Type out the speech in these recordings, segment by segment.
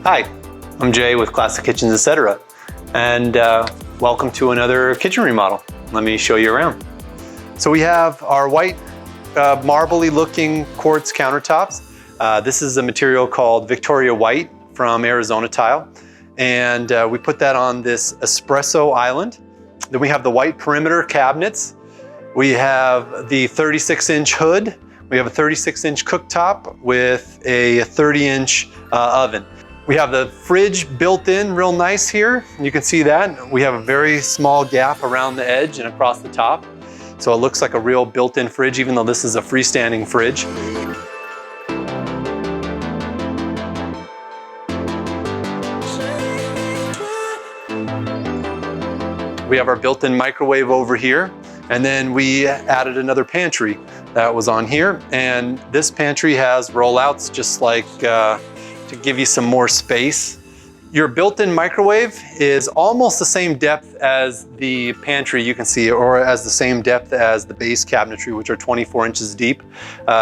Hi, I'm Jay with Classic Kitchens, etc. And welcome to another kitchen remodel. Let me show you around. So we have our white marbly looking quartz countertops. This is a material called Victoria White from Arizona Tile. And we put that on this espresso island. Then we have the white perimeter cabinets. We have the 36-inch hood. We have a 36-inch cooktop with a 30-inch oven. We have the fridge built in real nice here. You can see that. We have a very small gap around the edge and across the top. So it looks like a real built-in fridge, even though this is a freestanding fridge. We have our built-in microwave over here. And then we added another pantry that was on here. And this pantry has rollouts just like to give you some more space. Your built-in microwave is almost the same depth as the pantry, you can see, or as the same depth as the base cabinetry, which are 24 inches deep.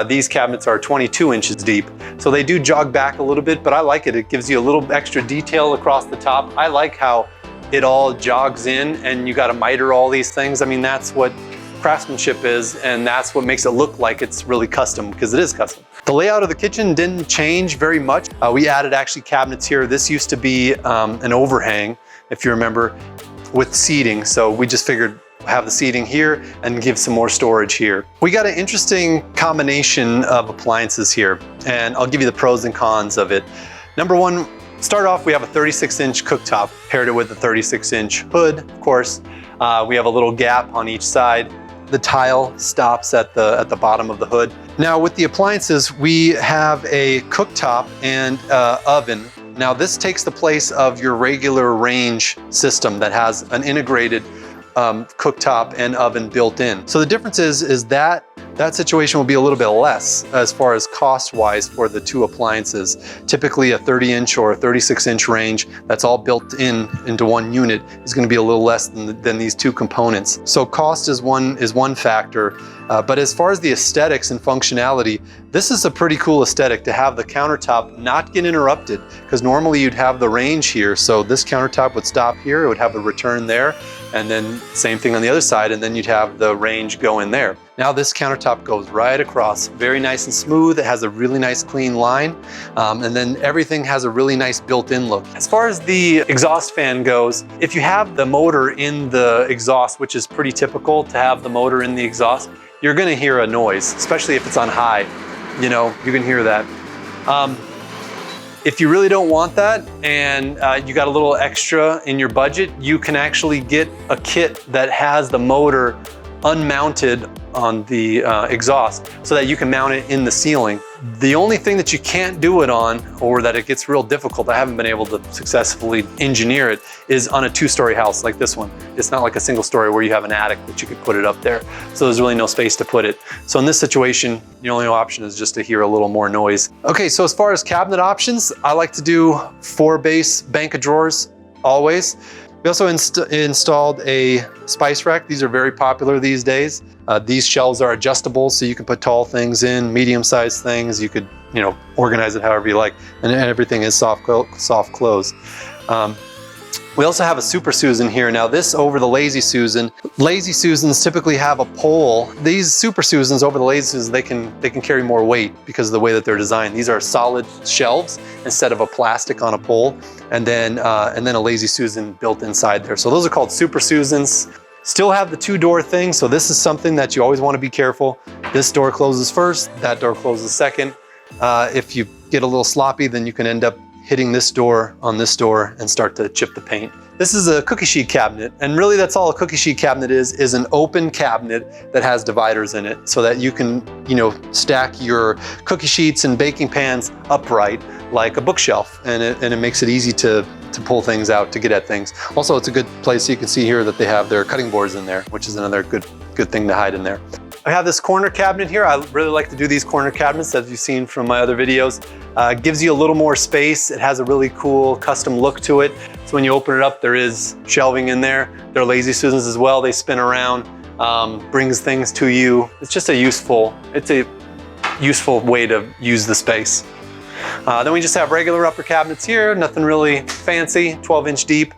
These cabinets are 22 inches deep. So they do jog back a little bit, but I like it. It gives you a little extra detail across the top. I like how it all jogs in and you got to miter all these things. I mean, that's what craftsmanship is, and that's what makes it look like it's really custom, because it is custom. The layout of the kitchen didn't change very much. We added actually cabinets here. This used to be an overhang, if you remember, with seating. So we just figured have the seating here and give some more storage here. We got an interesting combination of appliances here, and I'll give you the pros and cons of it. Number one, start off, we have a 36-inch cooktop paired it with a 36-inch hood, of course. We have a little gap on each side. The tile stops at the bottom of the hood. Now with the appliances, we have a cooktop and oven. Now this takes the place of your regular range system that has an integrated cooktop and oven built in. So the difference is that situation will be a little bit less as far as cost-wise for the two appliances. Typically a 30-inch or a 36-inch range that's all built into one unit is going to be a little less than these two components. So cost is one factor, but as far as the aesthetics and functionality, this is a pretty cool aesthetic to have the countertop not get interrupted, because normally you'd have the range here. So this countertop would stop here, it would have a return there, and then same thing on the other side, and then you'd have the range go in there. Now this countertop goes right across, very nice and smooth. It has a really nice clean line, and then everything has a really nice built-in look. As far as the exhaust fan goes, if you have the motor in the exhaust, which is pretty typical to have the motor in the exhaust, you're gonna hear a noise, especially if it's on high. You know, you can hear that. If you really don't want that and you got a little extra in your budget, you can actually get a kit that has the motor unmounted on the exhaust so that you can mount it in the ceiling. The only thing that you can't do it on, or that it gets real difficult, I haven't been able to successfully engineer it, is on a two-story house like this one. It's not like a single story where you have an attic that you could put it up there. So there's really no space to put it. So in this situation, the only option is just to hear a little more noise. Okay, so as far as cabinet options, I like to do 4 base bank of drawers always. We also installed a spice rack. These are very popular these days. These shelves are adjustable, so you can put tall things in, medium-sized things. You could, organize it however you like, and everything is soft close. We also have a Super Suzan here. Now this over the Lazy Susan. Lazy Susans typically have a pole. These Super Suzans over the Lazy Susan, they can carry more weight because of the way that they're designed. These are solid shelves instead of a plastic on a pole, and then a Lazy Susan built inside there. So those are called Super Suzans. Still have the 2-door thing, so this is something that you always want to be careful. This door closes first, that door closes second. If you get a little sloppy, then you can end up hitting this door on this door and start to chip the paint. This is a cookie sheet cabinet, and really that's all a cookie sheet cabinet is an open cabinet that has dividers in it so that you can, stack your cookie sheets and baking pans upright like a bookshelf, and it makes it easy to pull things out, to get at things. Also, it's a good place. You can see here that they have their cutting boards in there, which is another good thing to hide in there. I have this corner cabinet here. I really like to do these corner cabinets, as you've seen from my other videos. It gives you a little more space. It has a really cool custom look to it. So when you open it up, there is shelving in there. They're Lazy Susans as well. They spin around, brings things to you. It's just a useful way to use the space. Then we just have regular upper cabinets here, nothing really fancy, 12-inch deep.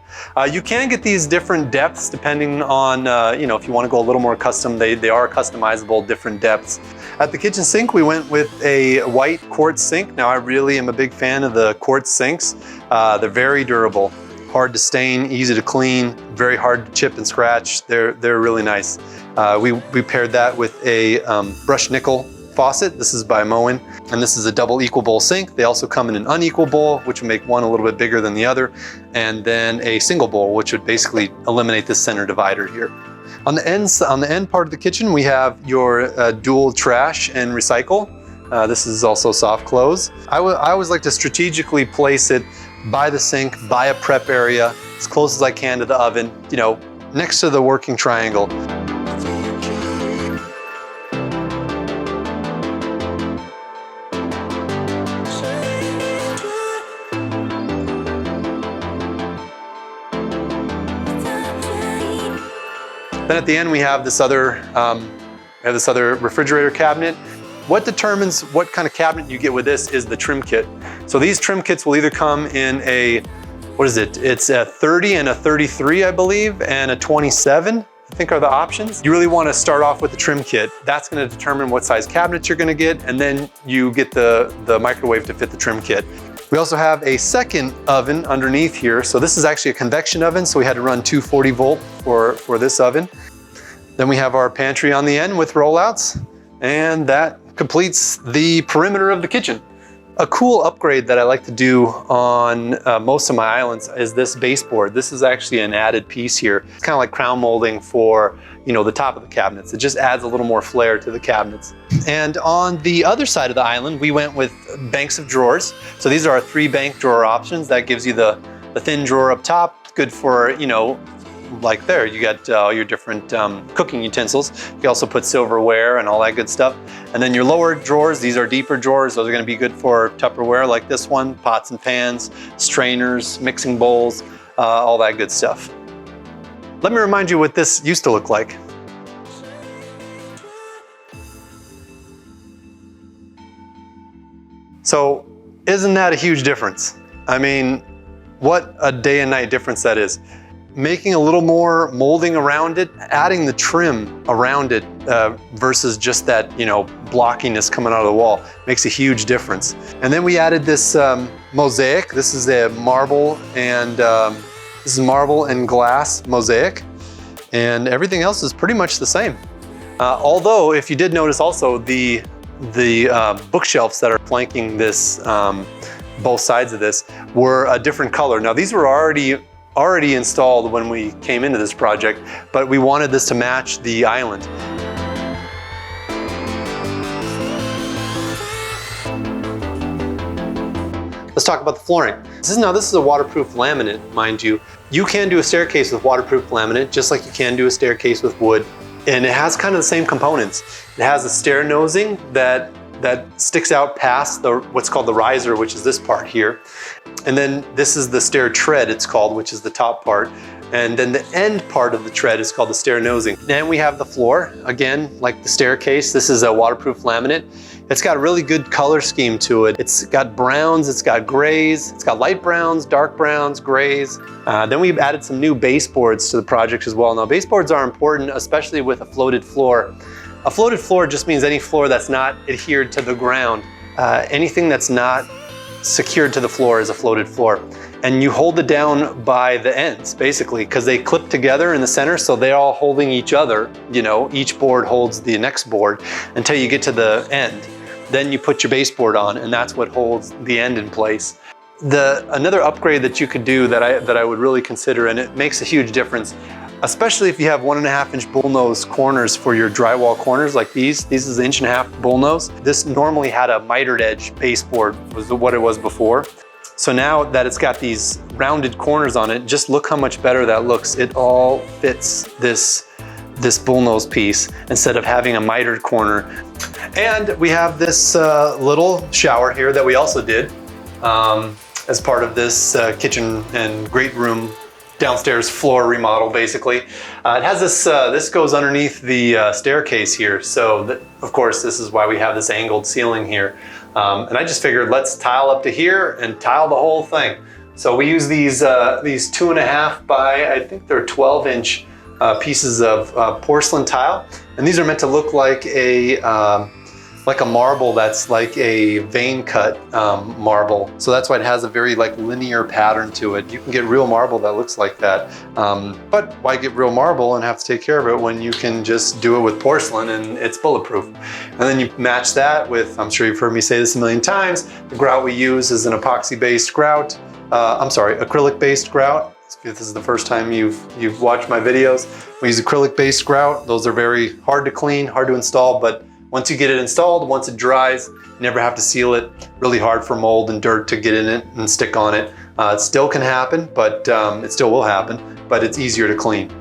You can get these different depths depending on, you know, if you want to go a little more custom, they are customizable, different depths. At the kitchen sink, we went with a white quartz sink. Now, I really am a big fan of the quartz sinks. They're very durable, hard to stain, easy to clean, very hard to chip and scratch. They're really nice. We paired that with a brushed nickel faucet. This is by Moen, and this is a double equal bowl sink. They also come in an unequal bowl, which would make one a little bit bigger than the other, and then a single bowl, which would basically eliminate the center divider here. On the end part of the kitchen, we have your dual trash and recycle. This is also soft close. I always like to strategically place it by the sink, by a prep area, as close as I can to the oven, you know, next to the working triangle. Then at the end, we have this other refrigerator cabinet. What determines what kind of cabinet you get with this is the trim kit. So these trim kits will either come in a, what is it? It's a 30 and a 33, I believe, and a 27, I think are the options. You really want to start off with the trim kit. That's going to determine what size cabinets you're going to get, and then you get the microwave to fit the trim kit. We also have a second oven underneath here. So this is actually a convection oven, so we had to run 240 volt for this oven. Then we have our pantry on the end with rollouts, and that completes the perimeter of the kitchen. A cool upgrade that I like to do on most of my islands is this baseboard. This is actually an added piece here. It's kind of like crown molding for, you know, the top of the cabinets. It just adds a little more flair to the cabinets. And on the other side of the island, we went with banks of drawers. So these are our 3 bank drawer options. That gives you the thin drawer up top, good for, you know, like there, you got all your different cooking utensils. You can also put silverware and all that good stuff. And then your lower drawers, these are deeper drawers. Those are gonna be good for Tupperware like this one, pots and pans, strainers, mixing bowls, all that good stuff. Let me remind you what this used to look like. So isn't that a huge difference? I mean, what a day and night difference that is. Making a little more molding around it, adding the trim around it versus just that, you know, blockiness coming out of the wall makes a huge difference. And then we added this mosaic. This is a marble and glass mosaic, and everything else is pretty much the same. Although, if you did notice also, the bookshelves that are flanking this, both sides of this, were a different color. Now these were already installed when we came into this project, but we wanted this to match the island. Let's talk about the flooring. This is a waterproof laminate, mind you. You can do a staircase with waterproof laminate, just like you can do a staircase with wood. And it has kind of the same components. It has a stair nosing that sticks out past what's called the riser, which is this part here. And then this is the stair tread, it's called, which is the top part. And then the end part of the tread is called the stair nosing. Then we have the floor, again, like the staircase. This is a waterproof laminate. It's got a really good color scheme to it. It's got browns, it's got grays, it's got light browns, dark browns, grays. Then we've added some new baseboards to the project as well. Now, baseboards are important, especially with a floated floor. A floated floor just means any floor that's not adhered to the ground. Anything that's not secured to the floor is a floated floor. And you hold it down by the ends, basically, because they clip together in the center, so they're all holding each other. You know, each board holds the next board until you get to the end. Then you put your baseboard on, and that's what holds the end in place. Another upgrade that you could do that I would really consider, and it makes a huge difference, especially if you have 1.5-inch bullnose corners for your drywall corners like these. This is 1.5-inch bullnose. This normally had a mitered edge baseboard, was what it was before. So now that it's got these rounded corners on it, just look how much better that looks. It all fits this bullnose piece instead of having a mitered corner. And we have this little shower here that we also did as part of this kitchen and great room downstairs floor remodel, basically. It has this, this goes underneath the staircase here. So of course, this is why we have this angled ceiling here. And I just figured let's tile up to here and tile the whole thing. So we use these 2.5 by, I think they're 12-inch pieces of porcelain tile. And these are meant to look like a marble that's like a vein cut marble. So that's why it has a very like linear pattern to it. You can get real marble that looks like that. But why get real marble and have to take care of it when you can just do it with porcelain and it's bulletproof? And then you match that with, I'm sure you've heard me say this a million times, the grout we use is an epoxy-based grout. Acrylic-based grout. If this is the first time you've watched my videos, we use acrylic-based grout. Those are very hard to clean, hard to install, but once you get it installed, once it dries, you never have to seal it. Really hard for mold and dirt to get in it and stick on it. It still can happen, but it still will happen, but it's easier to clean.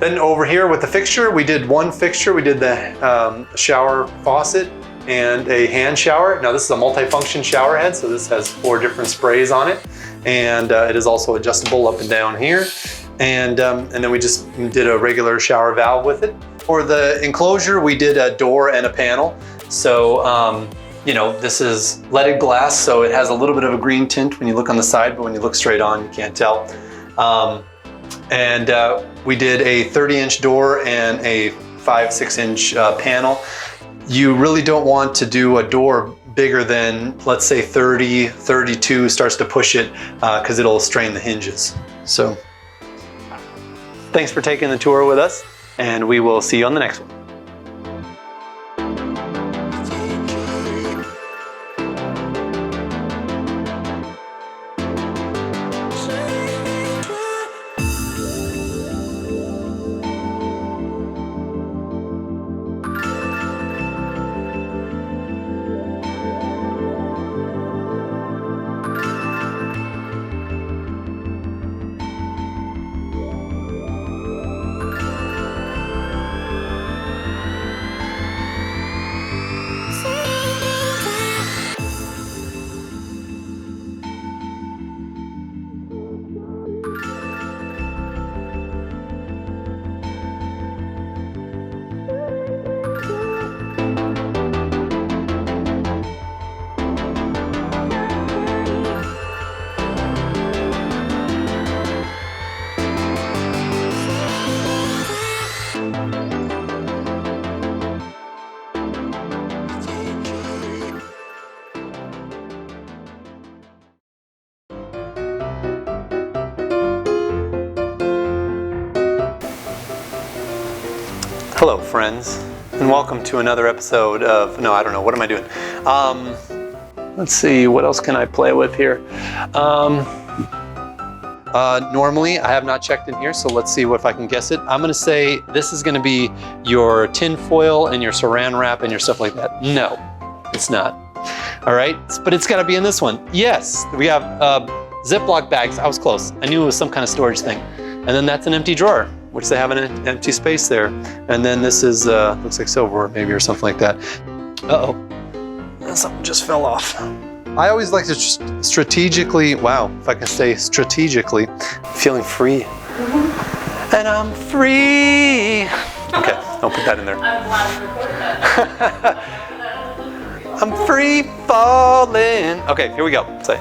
Then over here with the fixture, we did one fixture. We did the shower faucet and a hand shower. Now this is a multifunction shower head, so this has 4 different sprays on it. And it is also adjustable up and down here. And then we just did a regular shower valve with it. For the enclosure, we did a door and a panel. So, you know, this is leaded glass, so it has a little bit of a green tint when you look on the side, but when you look straight on, you can't tell. We did a 30-inch door and a 5-6-inch panel. You really don't want to do a door bigger than, let's say 30, 32 starts to push it because it'll strain the hinges. So thanks for taking the tour with us, and we will see you on the next one. Hello friends, and welcome to another episode of, no, I don't know, what am I doing? Let's see, what else can I play with here? Normally, I have not checked in here, so let's see if I can guess it. I'm gonna say this is gonna be your tin foil and your saran wrap and your stuff like that. No, it's not. All right, but it's gotta be in this one. Yes, we have Ziploc bags. I was close. I knew it was some kind of storage thing. And then that's an empty drawer, which they have an empty space there. And then this is, looks like silverware maybe or something like that. Uh-oh, something just fell off. I always like to strategically, wow, if I can say strategically, feeling free. And I'm free. Okay, don't put that in there. I'm glad you recorded that. I'm free falling. Okay, here we go, say.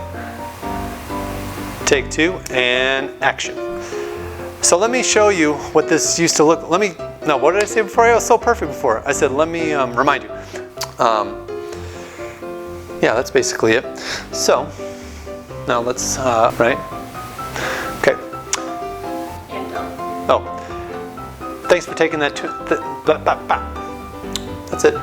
Take 2 and action. So let me show you what this used to look. No, what did I say before? I was so perfect before. I said, let me remind you. Yeah, that's basically it. So now let's, right? Okay. Oh, thanks for taking that. That's it.